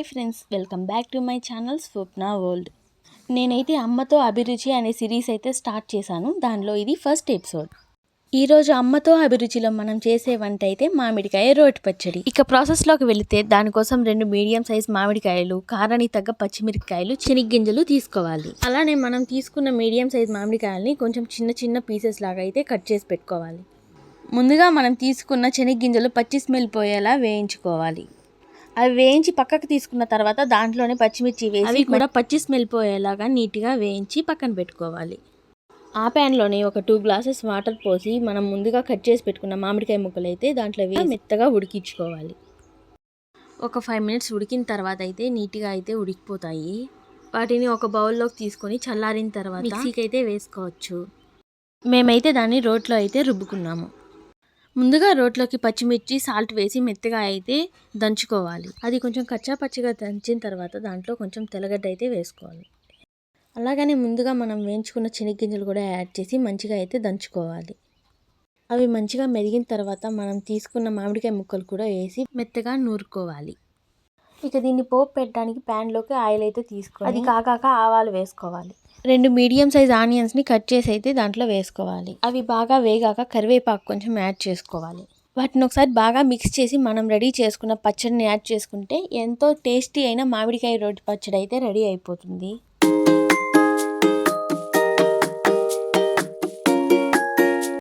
Hi friends, welcome back to my channel Swapna world. నేనైతే అమ్మతో అభిరుచి అనే సిరీస్ అయితే స్టార్ట్ చేశాను. దానిలో ఇది ఫస్ట్ ఎపిసోడ్. ఈరోజు అమ్మతో అభిరుచిలో మనం చేసే వంట అయితే మామిడికాయ రోటి పచ్చడి. ఇక ప్రాసెస్లోకి వెళితే దానికోసం 2 మీడియం సైజ్ మామిడికాయలు, కారానికి తగ్గ పచ్చిమిరపకాయలు, శనగగింజలు తీసుకోవాలి. అలానే మనం తీసుకున్న మీడియం సైజ్ మామిడికాయలని కొంచెం చిన్న చిన్న పీసెస్ లాగా అయితే కట్ చేసి పెట్టుకోవాలి. ముందుగా మనం తీసుకున్న శనగగింజలు పచ్చి స్మెల్ పోయేలా వేయించుకోవాలి. అవి వేయించి పక్కకు తీసుకున్న తర్వాత దాంట్లోనే పచ్చిమిర్చి వేసి అవి కూడా పచ్చి స్మెల్ పోయేలాగా నీట్గా వేయించి పక్కన పెట్టుకోవాలి. ఆ ప్యాన్లోనే ఒక 2 గ్లాసెస్ వాటర్ పోసి మనం ముందుగా కట్ చేసి పెట్టుకున్న మామిడికాయ ముక్కలు అయితే దాంట్లో వేసి మెత్తగా ఉడికించుకోవాలి. ఒక 5 మినిట్స్ ఉడికిన తర్వాత అయితే నీట్గా అయితే ఉడికిపోతాయి. వాటిని ఒక బౌల్లోకి తీసుకొని చల్లారిన తర్వాత మిక్సీకి అయితే వేసుకోవచ్చు. మేమైతే దాన్ని రోట్లో అయితే రుబ్బుకున్నాము. ముందుగా రోట్లోకి పచ్చిమిర్చి, సాల్ట్ వేసి మెత్తగా అయితే దంచుకోవాలి. అది కొంచెం కచ్చా పచ్చిగా దంచిన తర్వాత దాంట్లో కొంచెం తెల్లగడ్డ అయితే వేసుకోవాలి. అలాగనే ముందుగా మనం వేయించుకున్న శనగగింజలు కూడా యాడ్ చేసి మంచిగా అయితే దంచుకోవాలి. అవి మంచిగా మెదిగిన తర్వాత మనం తీసుకున్న మామిడికాయ ముక్కలు కూడా వేసి మెత్తగా నూరుకోవాలి. ఇక దీన్ని పోపు పెట్టడానికి ప్యాన్లోకి ఆయిల్ అయితే తీసుకొని అది కాకాక ఆవాలు వేసుకోవాలి. 2 మీడియం సైజ్ ఆనియన్స్ని కట్ చేసి అయితే దాంట్లో వేసుకోవాలి. అవి బాగా వేగాక కరివేపాకు కొంచెం యాడ్ చేసుకోవాలి. వాటిని ఒకసారి బాగా మిక్స్ చేసి మనం రెడీ చేసుకున్న పచ్చడిని యాడ్ చేసుకుంటే ఎంతో టేస్టీ అయిన మామిడికాయ రోటి పచ్చడి అయితే రెడీ అయిపోతుంది.